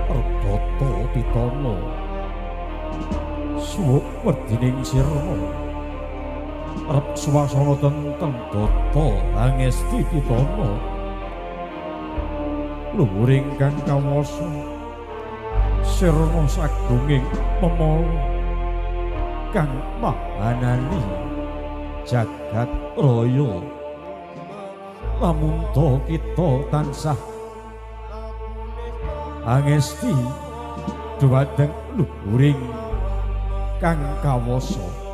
Ardhata Pitana suwuk werdining sirna arep swasana tenteng Data Angesti Pitana luhuring kang kawasa sirna sagunging pemala kang mahanani jagat raya lamun kita tansah angesti dumateng luhuring kang kawasa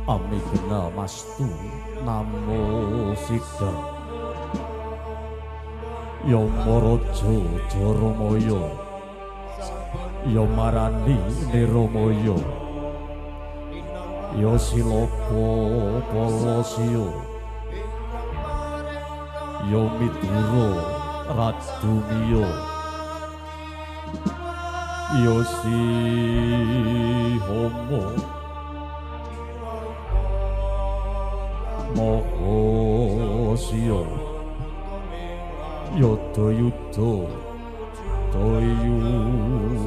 Amigna mastu namo sida Yamaraja Jaramaya Yamarandi Niramaya Yasilaka Palasya Yamidura Radumiya Yasihama Mahasya Yadayuda Dayudana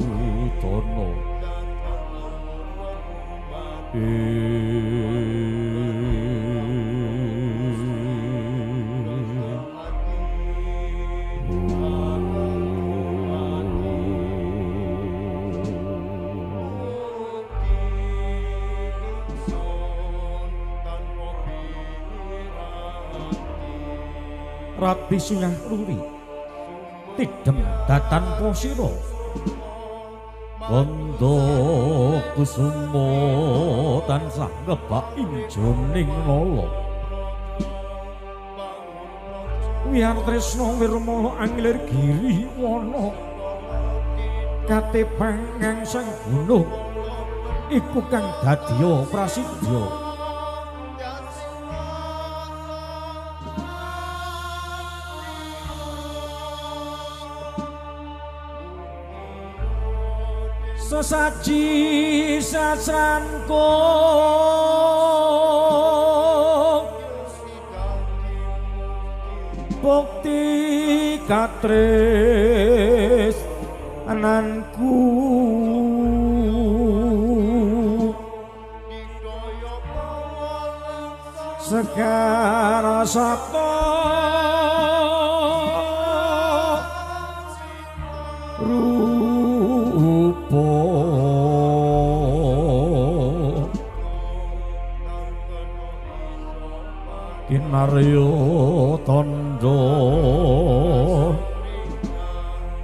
Rati Singah Ruri tidem datan posira Wanda kusuma tansah ngebak injoning nala Wiyar tresna wirmala angilir giri wana katepangang sang gunung iku kang dadya prasidya sesaji sasranko bukti katris ananku segara sapa Kinarya tandha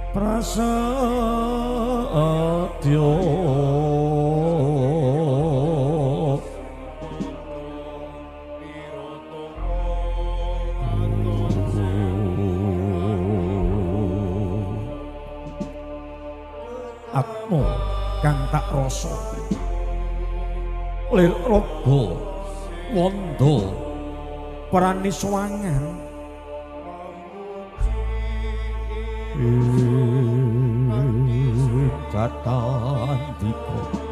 prasadya atma kang tak rasa lir raga wanda Prani swangan Katandika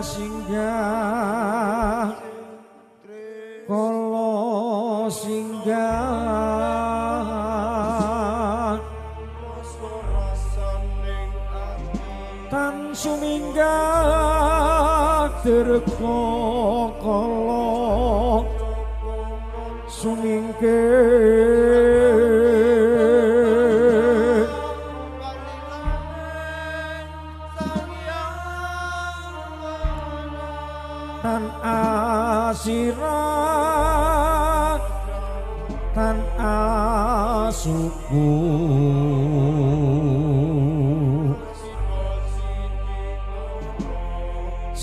singgah kala singgah tan suminggah dirga kala sumingkih tan asirat tan asuku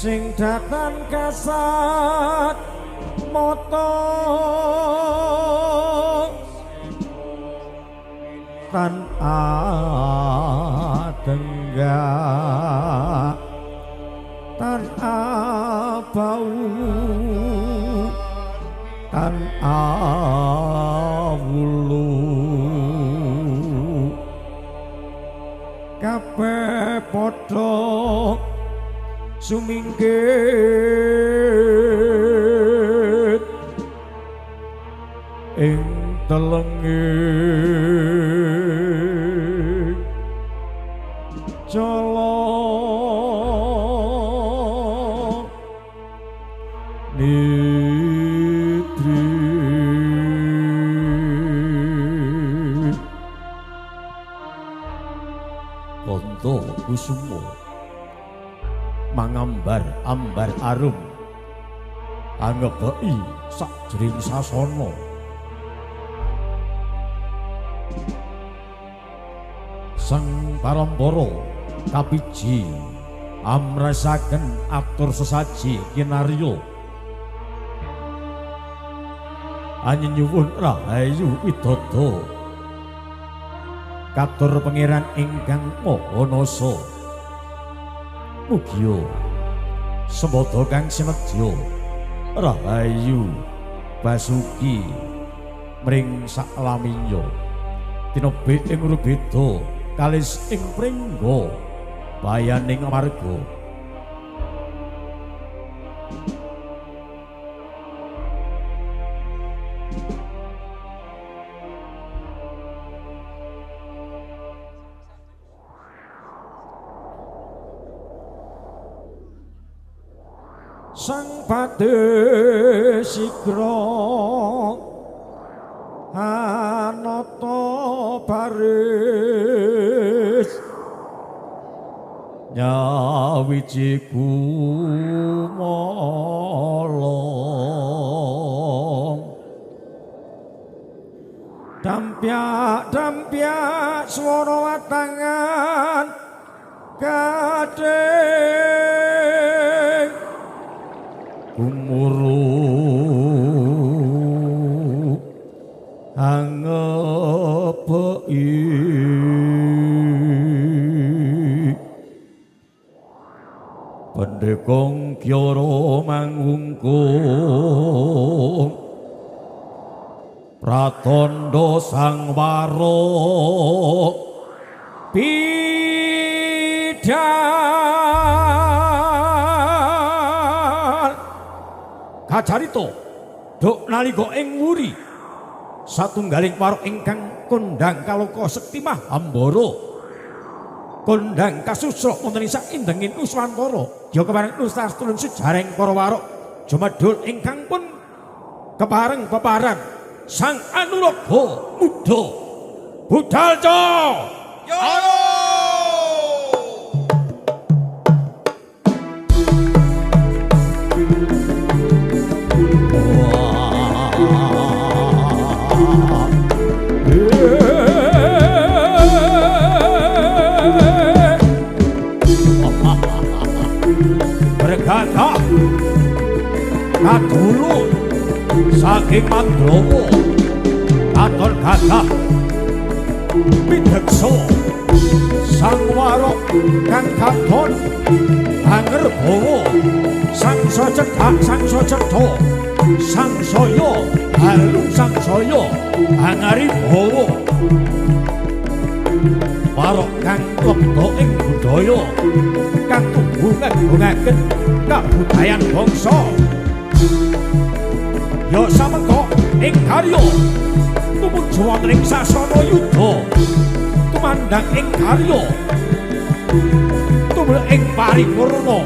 sing datan kasat moto tan tenggak tan bau tan wulu kabeh padha sumingkit ing telenge jala nidri kondo kusumo mangambar-ambar arum angebeki sakjroning sasana sang parampara kapiji amrasaken atur sesaji kinarya anyuwun rahayu widodha katur pangeran ingkang maha nasa mugia sembodo kang sinedya rahayu basuki mring saklaminya tinebih ing rubeda kalis ing pringga bayaning marga sang pade sigra anata baris nyawiji kumolong dampyak swara watangan kadhing umuru angepeki pendekong kyara mangungkung pratandha sangwara bidal kacarita duk nalika ing wuri satunggaling warok ingkang kondang kaloka sekti mahambara kondang kasusra wonten ing saindenging Nuswantara ya kepareng nusastulun sejarahing para warok jumadul ingkang pun kepareng peparan sang Anuraga Muda Budalca Yara bergagah kadulu saking Mandrawa katon gagah pideksa sang warok kang katon angerbawa sangsa cedhak sangsa cetha sangsaya halung sangsaya angaribawa warok kang lebda ing budaya kang tumbuh ngagungake kabudayan bangsa ya samengko ing karya tumuju wonten ing sasana yuda tumandang ing karya tumel ing paripurna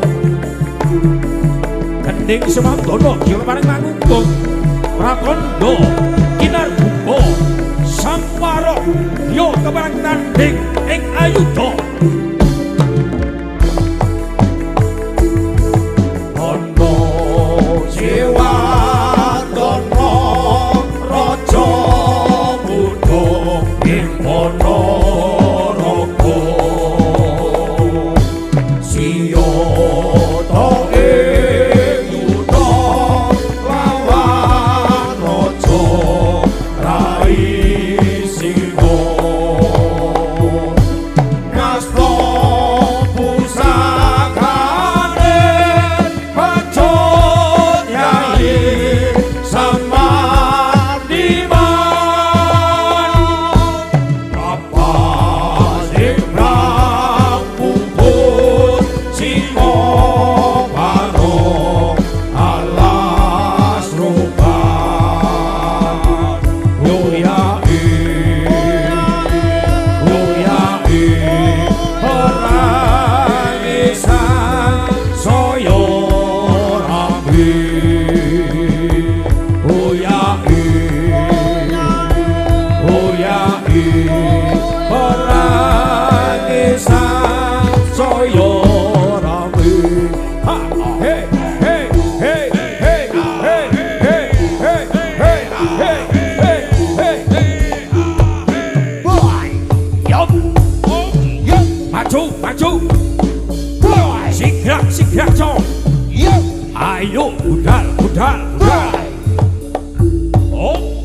gending semandana ya paring mangungkung pratandha kinarbuka sang warok ya kepareng tanding ing ayuda Jiwa dono raja muda ing Ponorogo siya ta Sigra cong. Ayo budal. Oh.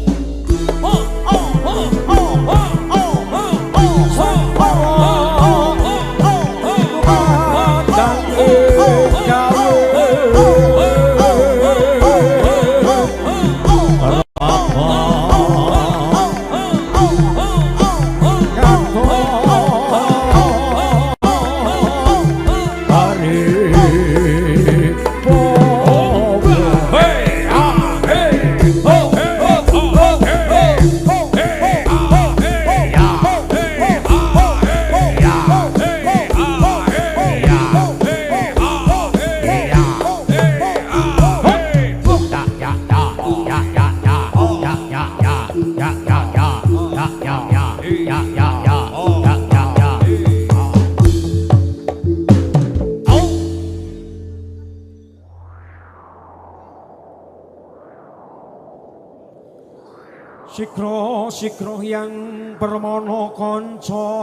Sikro yang permono konco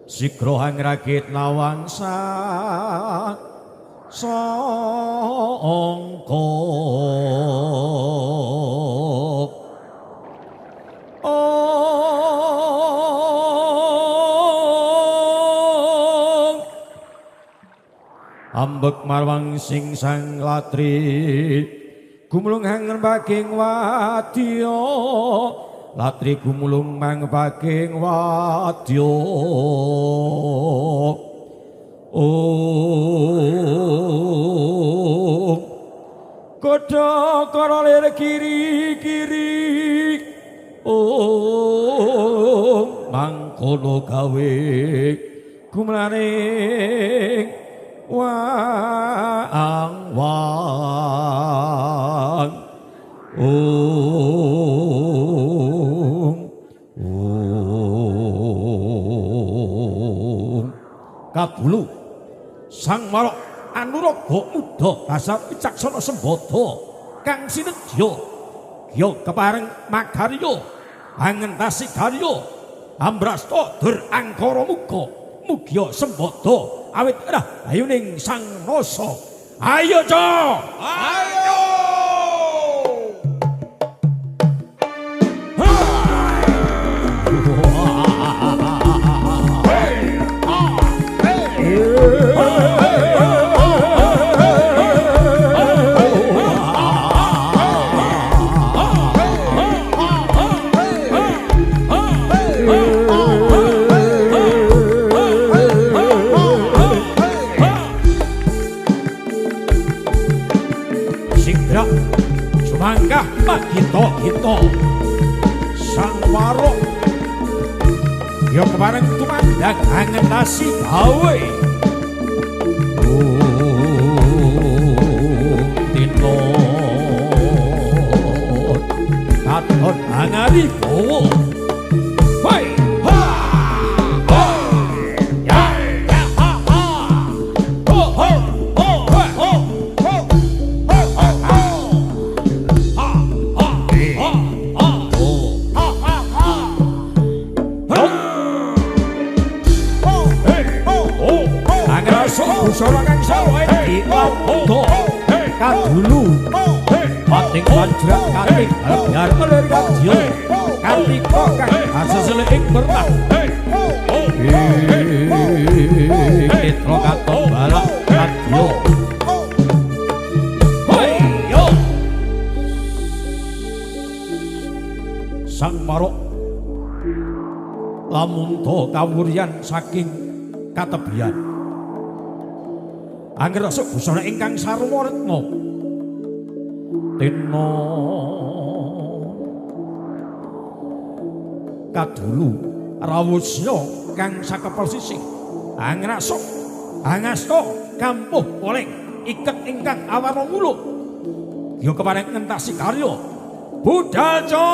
Sikro hangragit nawangsa songko ambek marwang sing sang latri gumulung hangen baging wadya latri gumulung mang baging wadya kodhok karo kiri mangkono gawe gumlaning wang Kadulu sang marok anuraga muda dasar wicaksana sembada kang sinedya ya kepareng magarya angentasi karya ambrasta dur angkara muga mugia sembada awit ayuning sang nasa ayo co ayo kita sang warok ya kebareng tumandang angentasi gawe tino katon angari bowo hoi Kadulu pating panjrak kating biar meler kadya katika kang asesele ing pernah Petro katon balak kadya yo sang marok lamun to kawuryan saking katebian angger sok busana ingkang sarwa retna tena kadulu rawusya kang sakepel sisih angrasok angasta kampuh oleh iket ingkang awarna muluk ya kepareng ngentasi karya budal co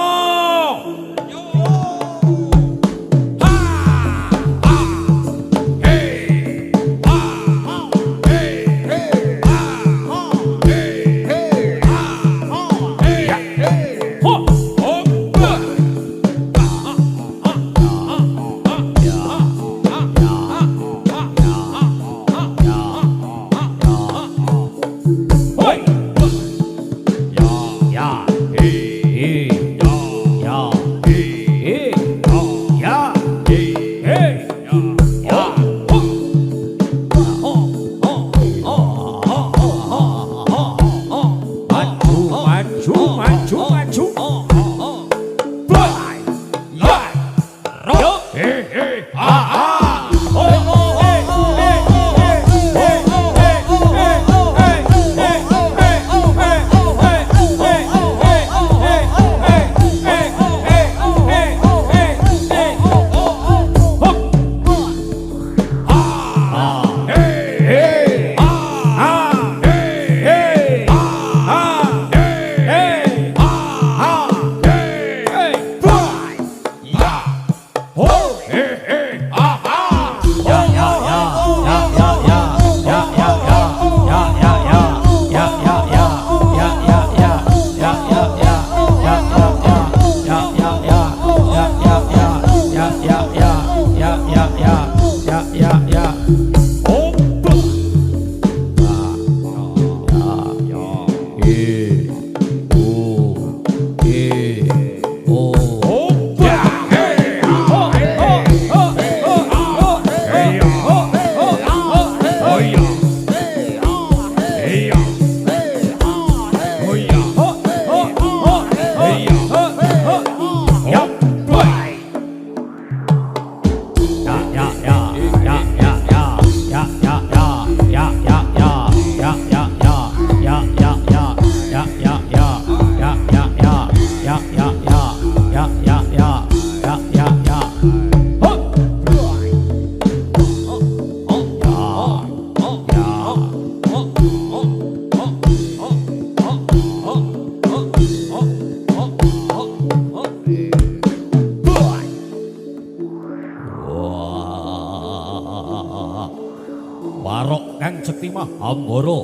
Ambara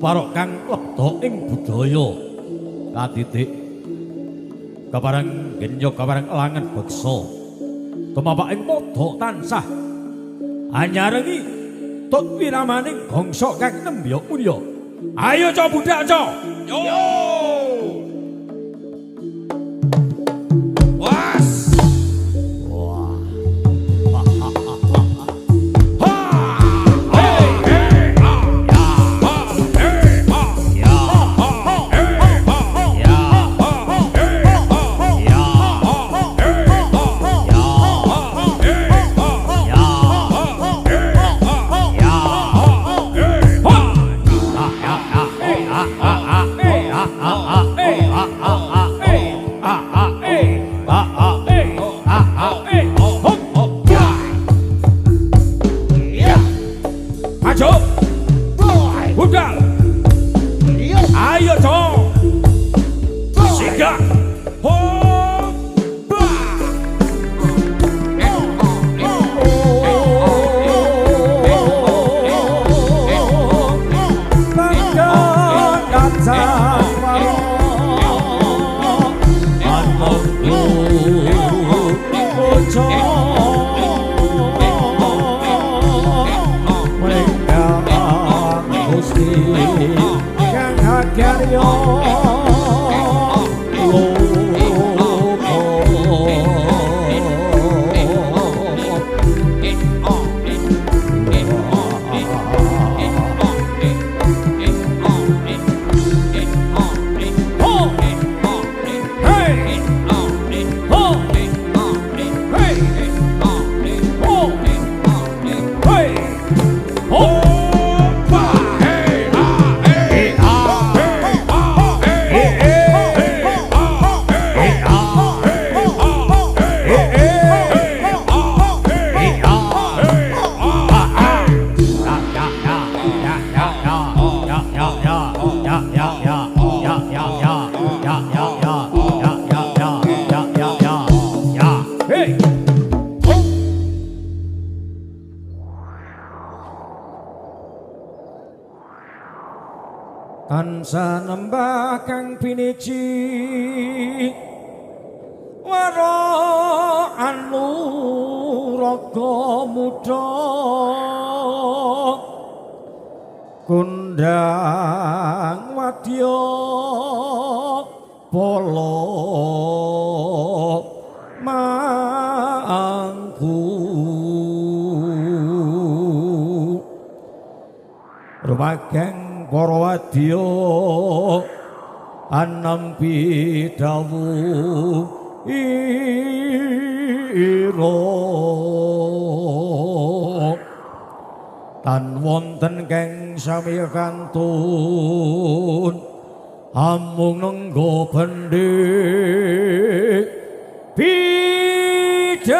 parok kang lebda ing budaya katitik kapareng genya kapareng elangan beksa tumapak ing padha tansah anyarengi tut wiramaning gongso kang nembya mulya ayo ca budhak ca yo tansah nembah kang piniji waro anu raga muda kundang wadya pala mangku rumagang para wadya anampi dawuh ira tan wonten keng sami kantun amung nenggo bendik bidal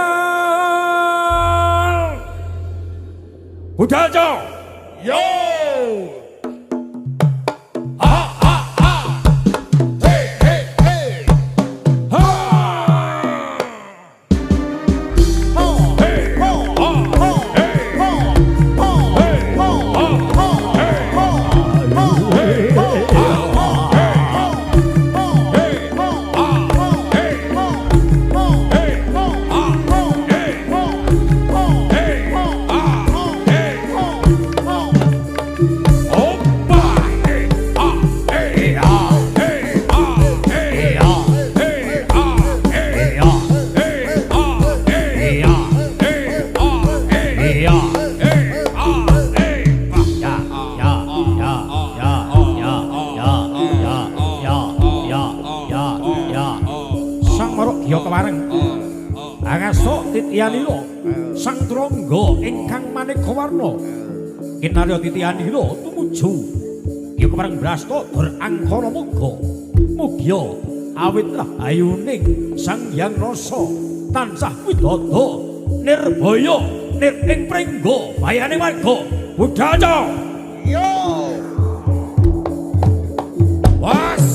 Budajo yo Sang Trangga ingkang maneka warna kinarya titihanira tumuju ya kepareng brasta dur angkara muga mugia awit rahayuning Sang Hyang Rasa tansah widodha nirbaya nir ing prengga bayane warga budaya yo was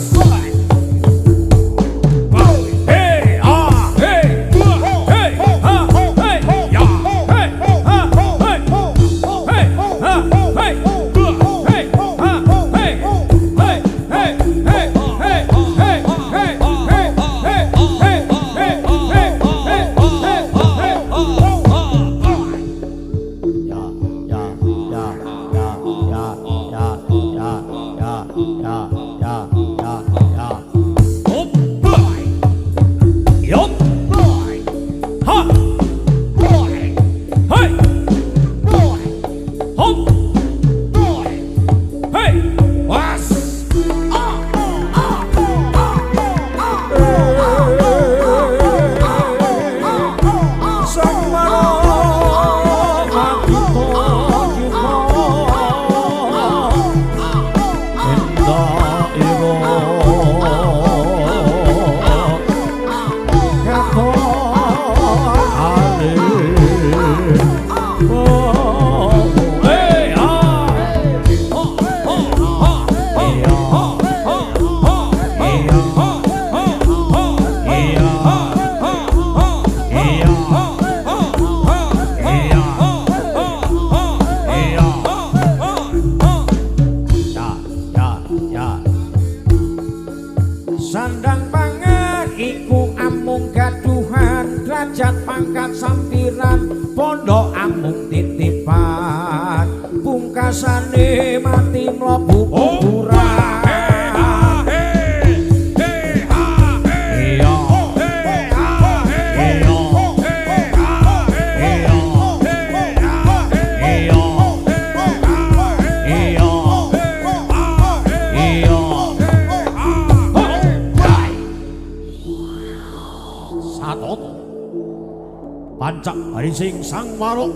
Sing sang warok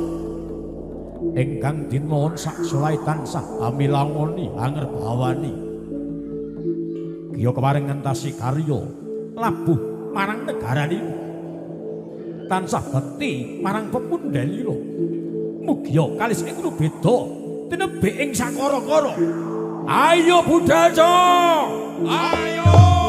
ingkang dinmawon sak sulai tansah amilangoni anger bawani kiya kepareng ngentasi karya labuh marang negaranipun tansah bekti marang pepundhenira mugia kalis ing beda tinembe ing sakara-kara ayo budaya ayo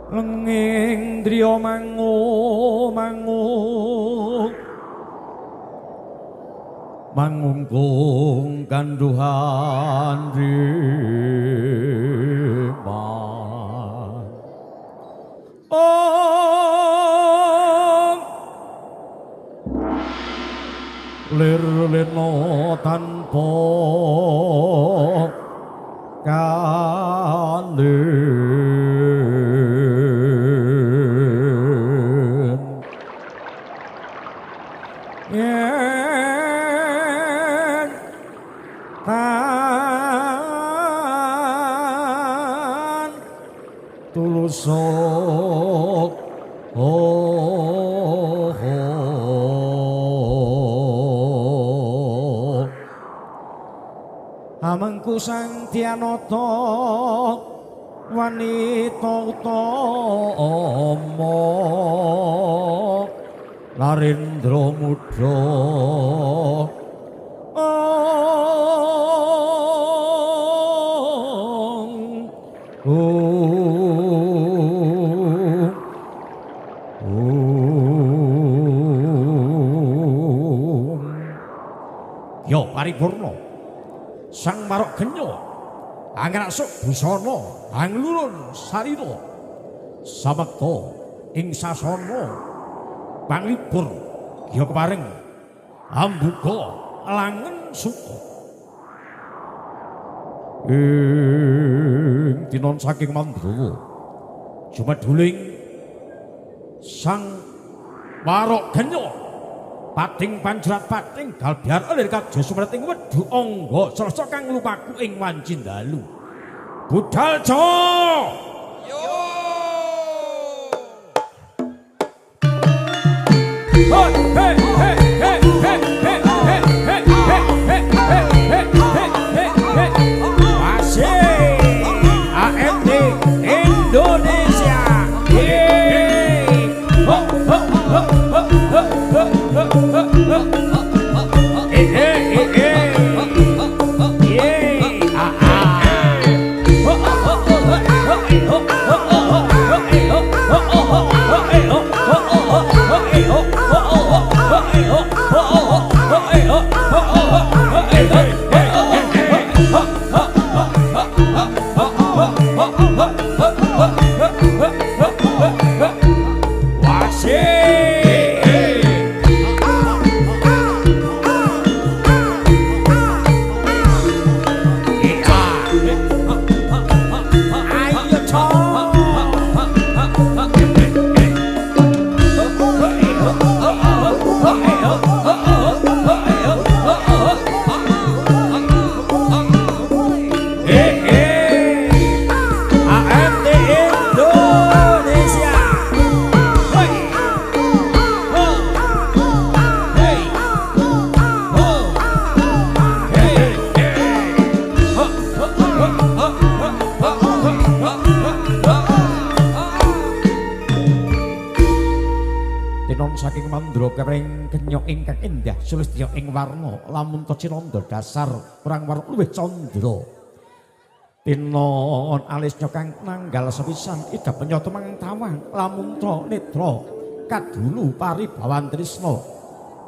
Lenging driya mangu mangungkung kanduhan riman lir-lirno tanpa kalen yen tan tulusok amengku sang Tyanata wanita utama Narendra Mudha Yo paripurna sang marok genya angrasuk busana anglurun sarira samekta ing sasana panglipur ya kepareng ambuka langen suka ing tinon saking Mandrawa jumadhuling sang marok genya pating panjrat pating dalbiar alir kadya sumrating wedhu angga srasa kang lumaku ing wanci dalu budal Jawa yo Sulistya ing warna lamun to cinanda dasar kurang warna luwih candra tinon alisnya kang nanggal sepisan ida penyata mangtawang lamun to netra kadulu paribawan tresna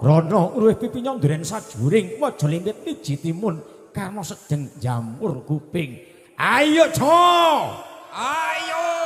rana luwih pipi nyondoren sajuring waja limpit iji timun karena sedeng jamur kuping ayo co ayo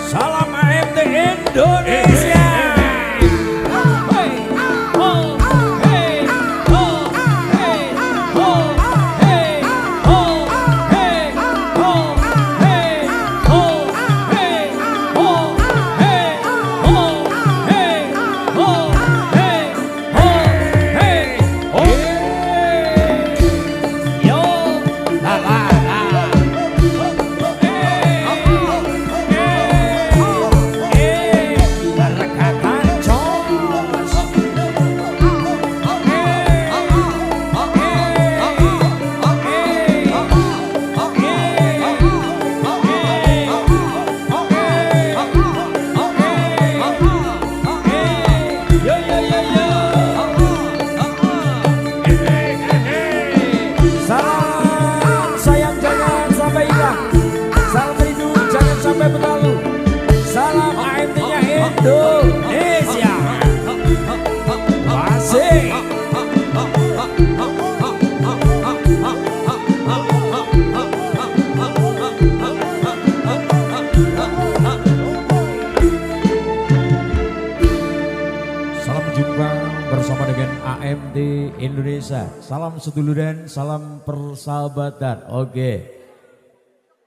Salam AMT Indonesia. Indonesia. Masih. Salam jumpa bersama dengan AMT Indonesia. Salam seduluran, salam persahabatan. Oke.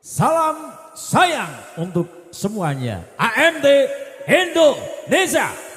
Salam sayang untuk semuanya. AMT Indonesia.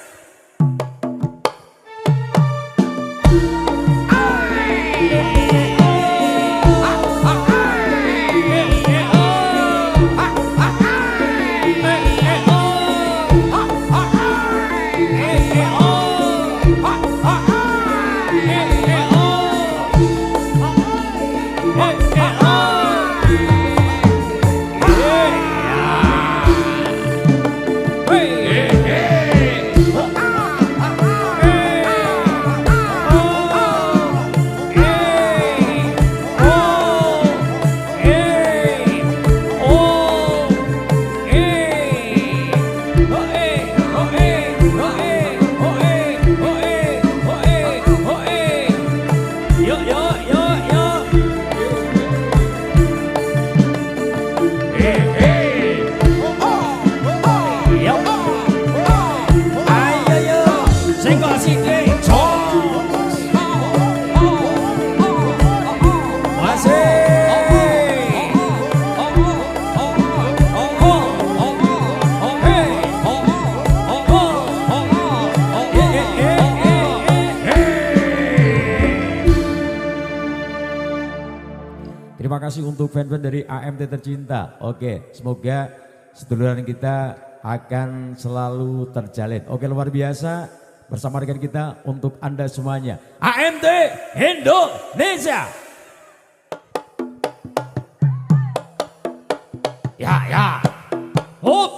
kasih untuk fan-fan dari AMT tercinta. Oke, semoga seduluran kita akan selalu terjalin. Oke, luar biasa bersama dengan kita untuk Anda semuanya. AMT Indonesia. Ya. Up.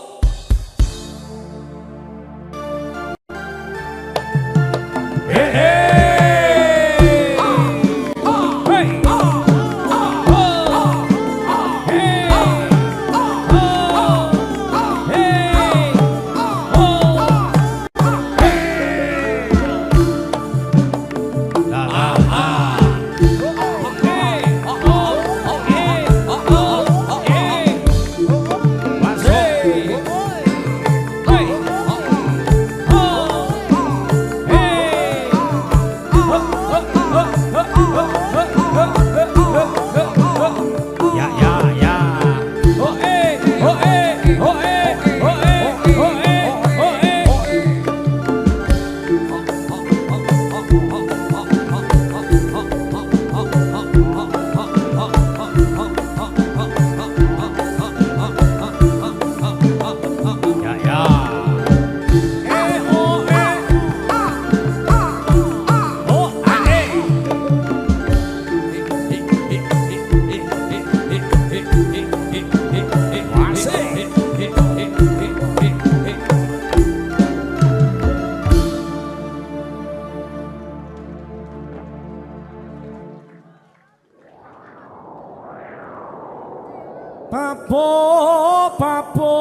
Papo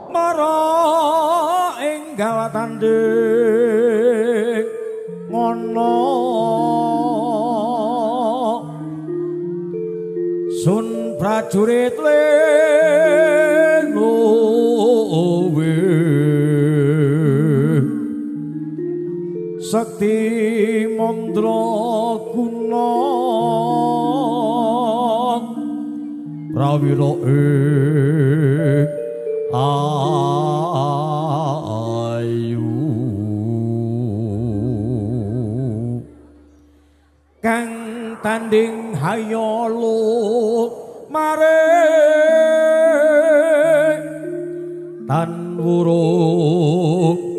mara enggal tanding ngono sun prajurit leluwe sakti mandra guna prawira ing ayu kang tanding hayolo mare tan wuruk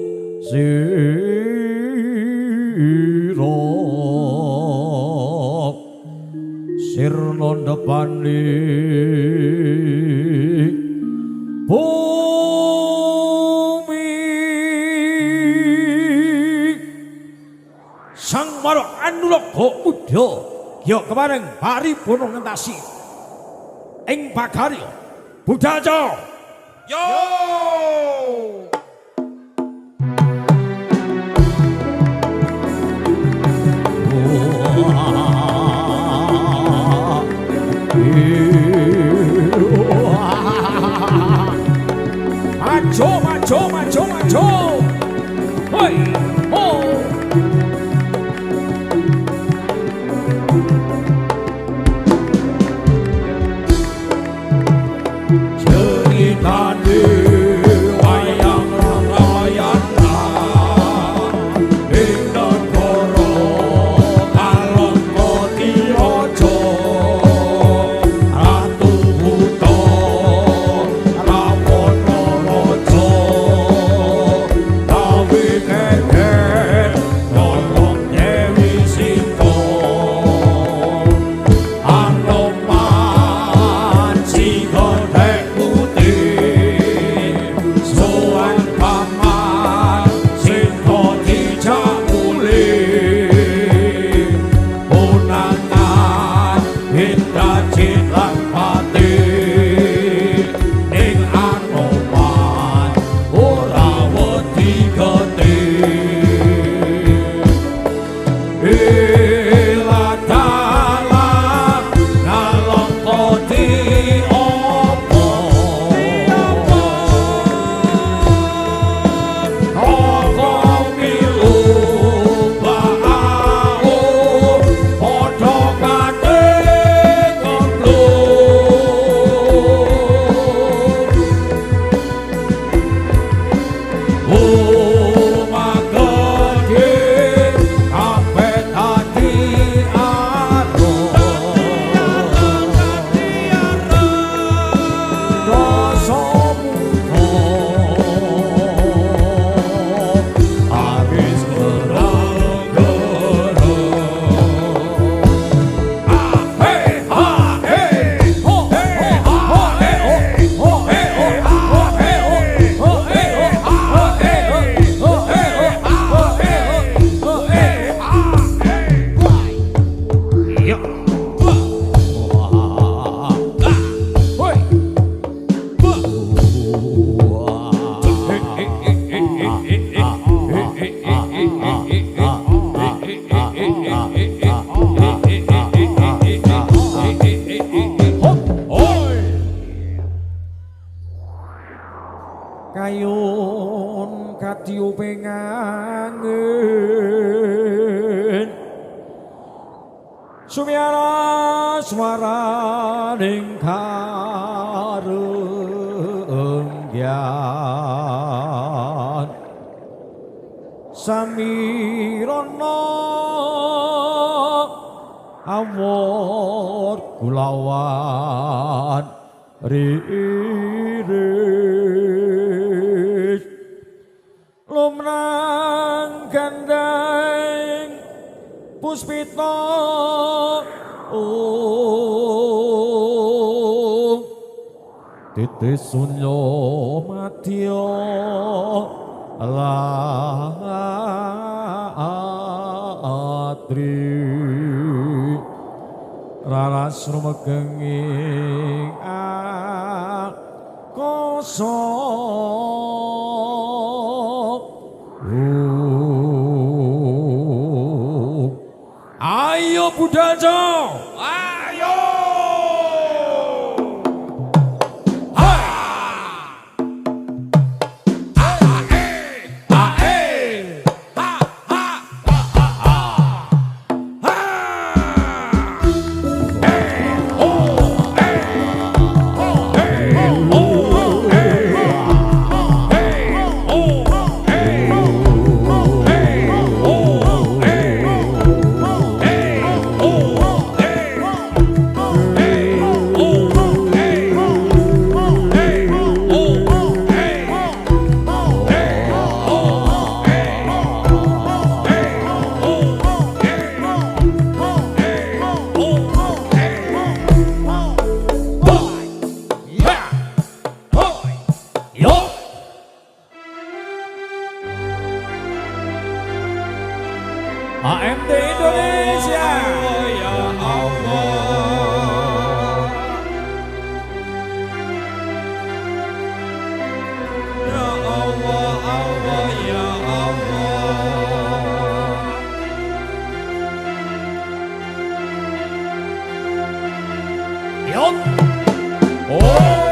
sirna ndepani bumi sang marok anulaga mudha ya kepareng paripurna ngentasi ing pagarya budaya yo Macho, hoi, ho. Ceritane wayang ramayana ing negara Alengkatiraja Ratu Buta Rawana Raja gawe geger nolong Dewi Sinta Anoman si godhek putih kayun kadiupe ngangin sumiara suara ning karenggan samirana amor kulawan riris lumrang gandeng puspita titis sunyo madya latri raras rumegenging koso ayo budaya ayo AMD Indonesia ya Allah ya Allah Allah ya Allah Yuk oh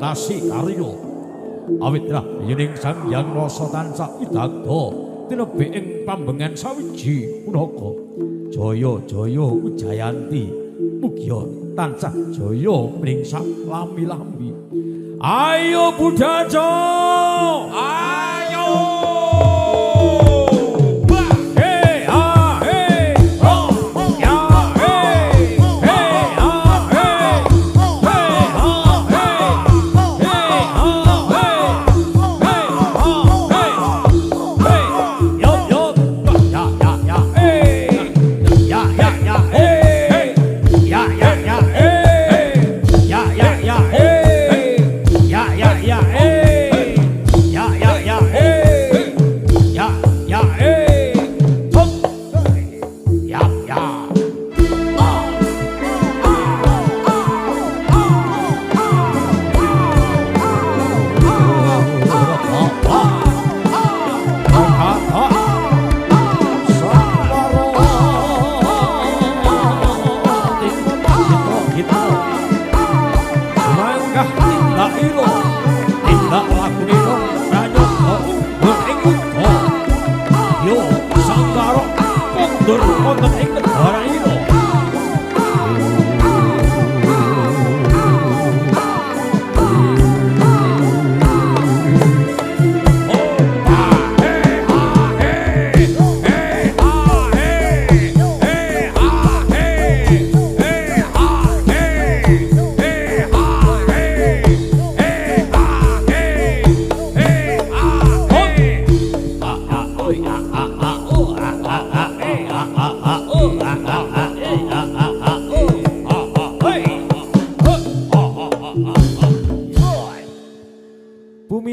tasi karya awit rahayaning Sang Hyang Rasa tansah widagda tinebi ing pambengan sawiji punaka jaya-jaya Wijayanti mugia tansah jaya mringsak lambi-lambi. Ayo Budaja, ayo.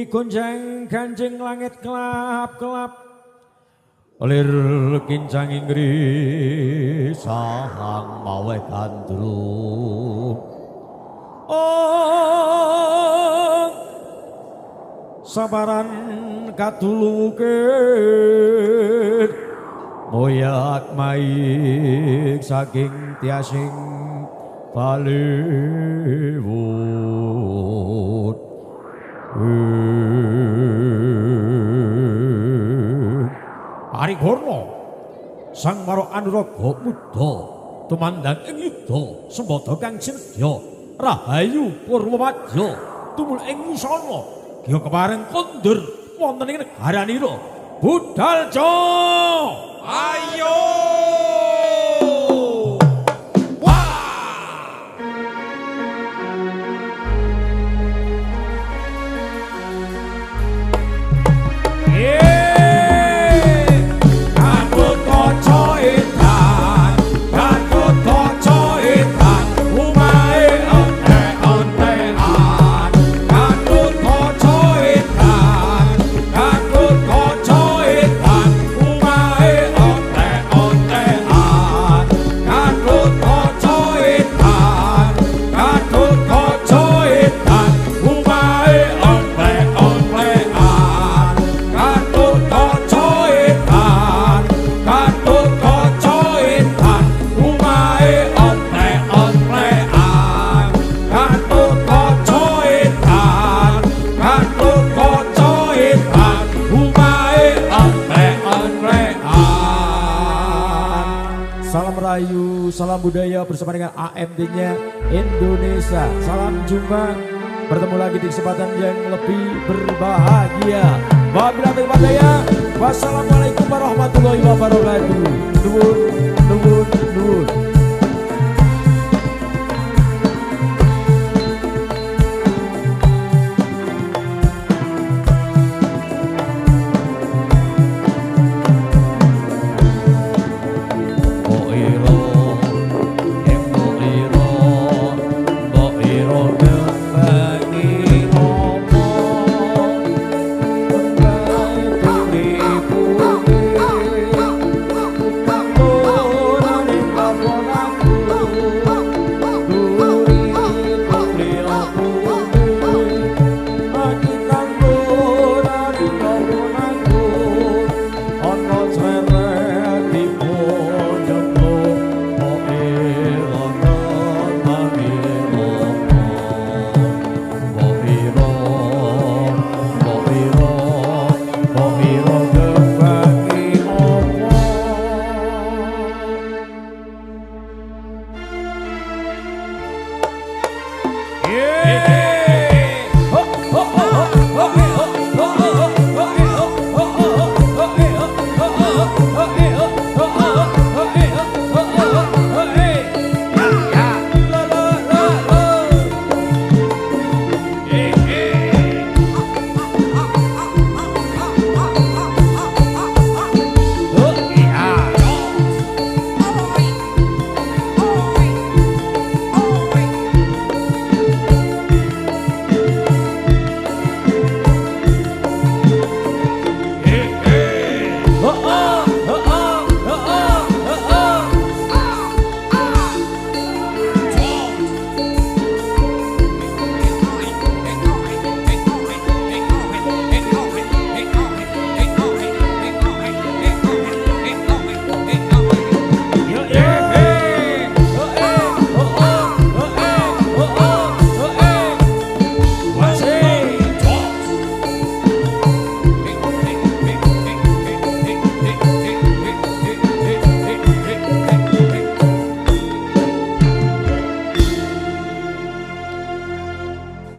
Gonjang ganjing langit kelap-kelap lir kincang inggris sahang mawe gandrung oh sabaran katuluken moyak maik saking tiasing Bollywood. Parigorna Sang Mara Anuraga Muda tumandang ing yudha sembada kang sinedya rahayu Purwamadya tumul ing wusana giya kepareng kondur wonten ing negaranira Budalja. Ayo salam budaya bersama dengan AMD-nya Indonesia. Salam jumpa, bertemu lagi di kesempatan yang lebih berbahagia. Wabillahi taufiq wal hidayah. Wassalamualaikum warahmatullahi wabarakatuh.